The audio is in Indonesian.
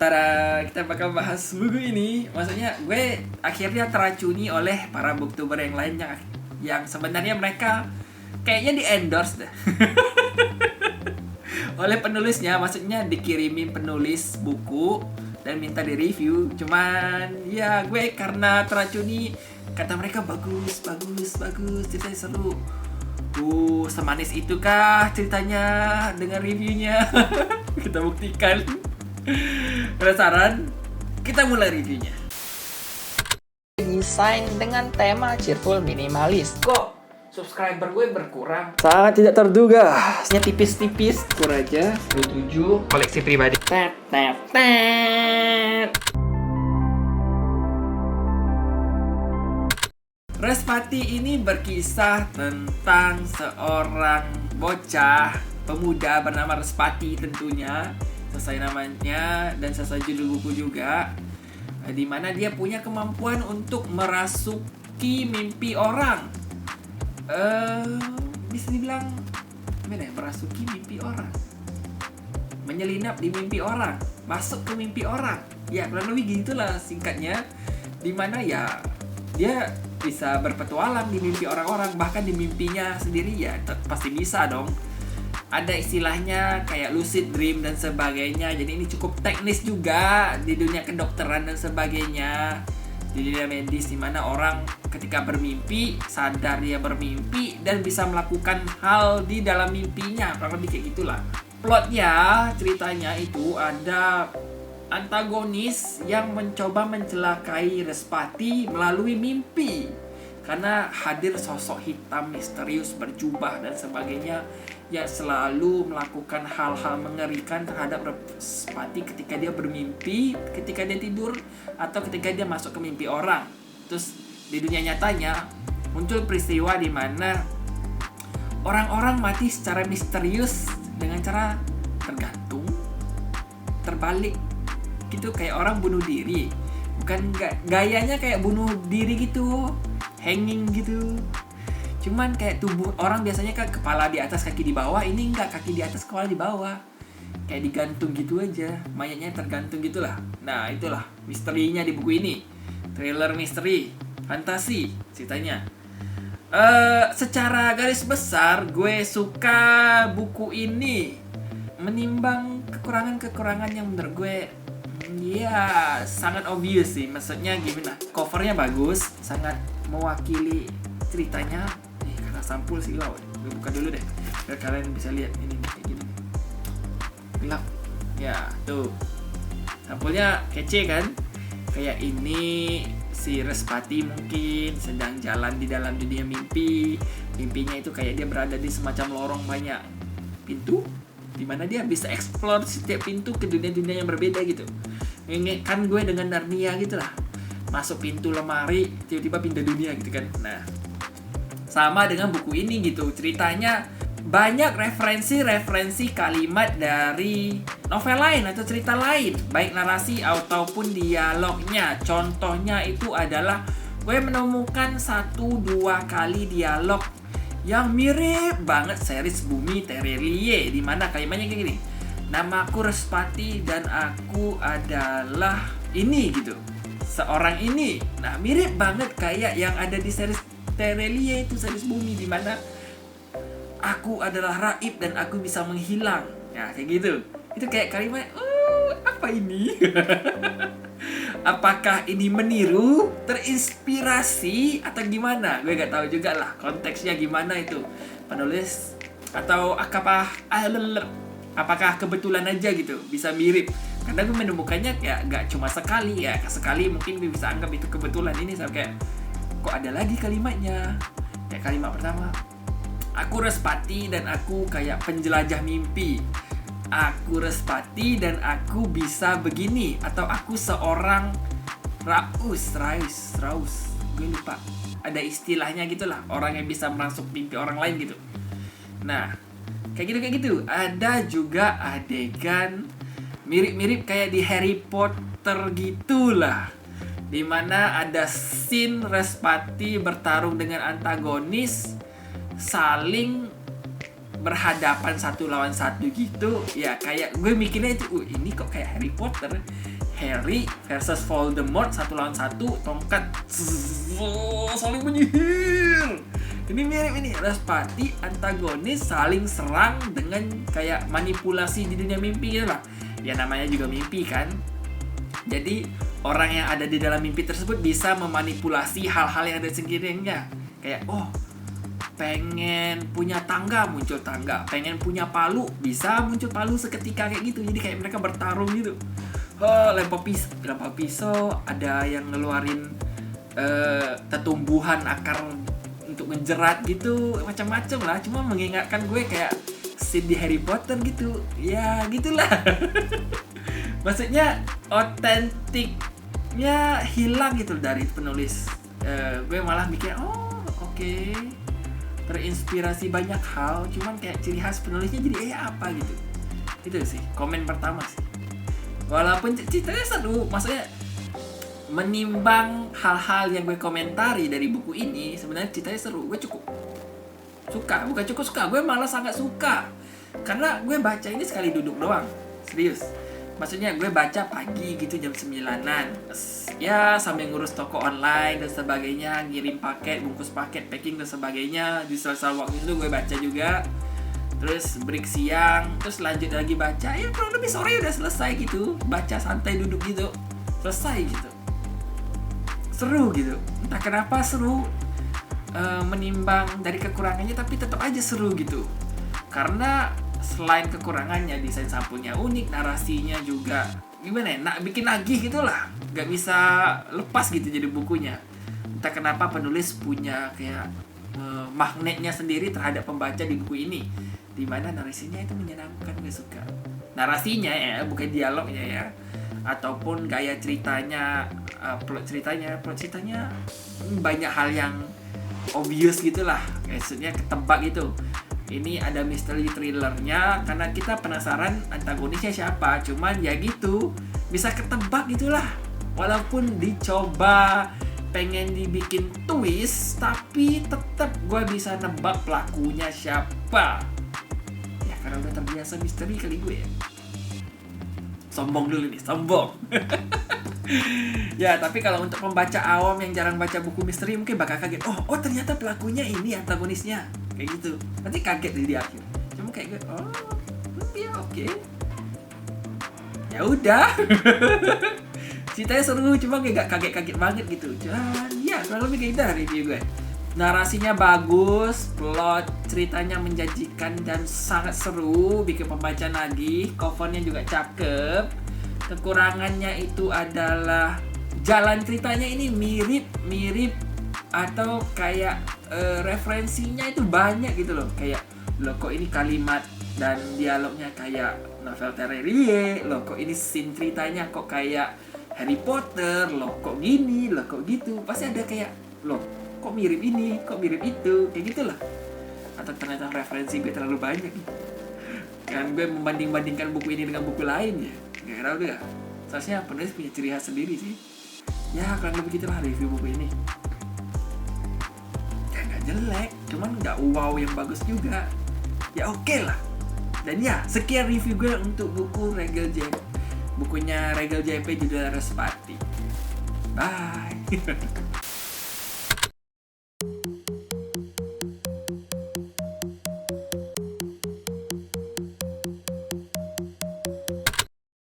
Tada, kita bakal bahas buku ini. Maksudnya gue akhirnya teracuni oleh para booktuber yang lain yang sebenarnya mereka kayaknya di endorse deh oleh penulisnya. Maksudnya dikirimin penulis buku dan minta di review. Cuman ya gue karena teracuni, kata mereka bagus, ceritanya seru. Semanis itukah ceritanya dengan reviewnya? Kita buktikan. Penasaran? Kita mulai reviewnya. Desain dengan tema cheerful minimalis. Kok subscriber gue berkurang? Sangat tidak terduga. Nya tipis-tipis. Kur aja 27 koleksi pribadi. Tet. Respati ini berkisah tentang seorang bocah pemuda bernama Respati tentunya, sesuai namanya dan sesuai judul buku juga, di mana dia punya kemampuan untuk merasuki mimpi orang. Bisa dibilang gimana ya, merasuki mimpi orang, menyelinap di mimpi orang, masuk ke mimpi orang. Ya kurang lebih gitulah singkatnya, di mana ya dia bisa berpetualang di mimpi orang-orang, bahkan di mimpinya sendiri ya pasti bisa dong. Ada istilahnya kayak lucid dream dan sebagainya. Jadi ini cukup teknis juga di dunia kedokteran dan sebagainya, di dunia medis, di mana orang ketika bermimpi sadar dia bermimpi dan bisa melakukan hal di dalam mimpinya. Kurang lebih kayak gitulah. Plotnya, ceritanya itu ada antagonis yang mencoba mencelakai Respati melalui mimpi, karena hadir sosok hitam misterius berjubah dan sebagainya yang selalu melakukan hal-hal mengerikan terhadap Respati ketika dia bermimpi, ketika dia tidur, atau ketika dia masuk ke mimpi orang. Terus di dunia nyatanya muncul peristiwa di mana orang-orang mati secara misterius dengan cara tergantung, terbalik gitu, kayak orang bunuh diri. Bukan gayanya kayak bunuh diri gitu, hanging gitu. Cuman kayak tubuh orang biasanya kan kepala di atas kaki di bawah, ini enggak, kaki di atas kepala di bawah. Kayak digantung gitu aja, mayatnya tergantung gitulah. Nah, itulah misterinya di buku ini. Thriller misteri, fantasi ceritanya. Secara garis besar gue suka buku ini, menimbang kekurangan-kekurangan yang menurut gue ya sangat obvious sih. Maksudnya gimana, covernya bagus, sangat mewakili ceritanya. Karena sampul silau, gue buka dulu deh biar kalian bisa lihat ini kayak gini gelap ya. Tuh sampulnya kece kan. Kayak ini si Respati mungkin sedang jalan di dalam dunia mimpi. Mimpinya itu kayak dia berada di semacam lorong banyak pintu, dimana dia bisa explore setiap pintu ke dunia-dunia yang berbeda gitu. Kan gue dengan Narnia gitu lah, masuk pintu lemari tiba-tiba pindah dunia gitu kan. Nah, sama dengan buku ini gitu, ceritanya banyak referensi kalimat dari novel lain atau cerita lain, baik narasi ataupun dialognya. Contohnya itu adalah gue menemukan 1-2 kali dialog yang mirip banget series Bumi Terelie, di mana kalimatnya kayak gini. Namaku Respati dan aku adalah ini gitu, seorang ini. Nah, mirip banget kayak yang ada di series Terelie itu, series Bumi, di mana aku adalah raib dan aku bisa menghilang. Ya, kayak gitu. Itu kayak kalimat, apa ini? Apakah ini meniru, terinspirasi, atau gimana? Gue gak tahu juga lah konteksnya gimana itu penulis, atau apakah kebetulan aja gitu bisa mirip. Karena gue menemukannya ya gak cuma sekali ya, sekali mungkin gue bisa anggap itu kebetulan. Ini saya kayak, kok ada lagi kalimatnya. Kayak kalimat pertama, aku Respati dan aku kayak penjelajah mimpi. Aku Respati dan aku bisa begini. Atau aku seorang Raus. Gue lupa, ada istilahnya gitulah, orang yang bisa masuk mimpi orang lain gitu. Nah, kayak gitu. Ada juga adegan mirip-mirip kayak di Harry Potter gitulah, dimana ada scene Respati bertarung dengan antagonis, saling berhadapan satu lawan satu gitu. Ya kayak gue mikirnya itu, ini kok kayak Harry Potter. Harry versus Voldemort satu lawan satu, tongkat saling menyihir. Ini mirip ini, Respati antagonis saling serang dengan kayak manipulasi di dunia mimpi gitu lah. Ya namanya juga mimpi kan. Jadi orang yang ada di dalam mimpi tersebut bisa memanipulasi hal-hal yang ada di sekelilingnya. Kayak pengen punya tangga, muncul tangga. Pengen punya palu, bisa muncul palu seketika kayak gitu. Jadi kayak mereka bertarung gitu. Lempar pisau, ada yang ngeluarin tetumbuhan akar untuk menjerat gitu, macam-macam lah. Cuma mengingatkan gue kayak scene di Harry Potter gitu. Ya gitulah. Maksudnya otentiknya hilang gitu dari penulis. Gue malah mikir oke. Terinspirasi banyak hal, cuman kayak ciri khas penulisnya jadi apa gitu. Itu sih komen pertama sih. Walaupun ceritanya seru, maksudnya menimbang hal-hal yang gue komentari dari buku ini, sebenarnya ceritanya seru. Gue cukup suka, bukan cukup suka, gue malah sangat suka. Karena gue baca ini sekali duduk doang, serius. Maksudnya gue baca pagi gitu jam 9-an. Ya sambil ngurus toko online dan sebagainya, ngirim paket, bungkus paket, packing dan sebagainya. Di sela-sela waktu itu gue baca juga. Terus break siang, terus lanjut lagi baca. Ya kurang lebih sore udah selesai gitu. Baca santai duduk gitu, selesai gitu. Seru gitu. Entah kenapa seru. Menimbang dari kekurangannya tapi tetap aja seru gitu. Karena selain kekurangannya, desain sapunya unik, narasinya juga gimana ya, bikin nagih gitu lah. Gak bisa lepas gitu jadi bukunya. Entah kenapa penulis punya kayak magnetnya sendiri terhadap pembaca di buku ini, dimana narasinya itu menyenangkan, gue suka narasinya ya, bukan dialognya ya, ataupun gaya ceritanya, plot ceritanya banyak hal yang obvious gitulah, maksudnya ketebak gitu. Ini ada misteri thrillernya karena kita penasaran antagonisnya siapa, cuman ya gitu bisa ketebak gitulah. Walaupun dicoba pengen dibikin twist, tapi tetap gue bisa nebak pelakunya siapa. Ya karena udah terbiasa misteri kali gue ya. Sombong dulu nih, sombong. Ya tapi kalau untuk pembaca awam yang jarang baca buku misteri mungkin bakal kaget. Oh ternyata pelakunya ini antagonisnya, kayak gitu. Nanti kaget di akhir. Cuma kayak gue, ya oke. Ya udah. Ceritanya seru, cuma gak kaget-kaget banget gitu. Dan ya kurang lebih kayak gitu review gue. Narasinya bagus, plot ceritanya menjanjikan dan sangat seru, bikin pembaca nagih. Covernya juga cakep. Kekurangannya itu adalah jalan ceritanya ini mirip atau kayak referensinya itu banyak gitu loh. Kayak loh kok ini kalimat dan dialognya kayak novel Terelie, loh kok ini scene ceritanya kok kayak Harry Potter, loh kok gini, loh kok gitu. Pasti ada kayak loh kok mirip ini, kok mirip itu, kayak gitulah. Atau ternyata referensi gue terlalu banyak gitu. Kan gue membanding-bandingkan buku ini dengan buku lain ya. Gak tahu deh. Seharusnya penulis punya ciri khas sendiri sih. Ya kurang lebih gitulah review buku ini. Ya gak jelek, cuman gak wow yang bagus juga. Ya oke lah. Dan ya sekian review gue untuk buku Regal JP. Bukunya Regal JP judulnya Respati. Bye.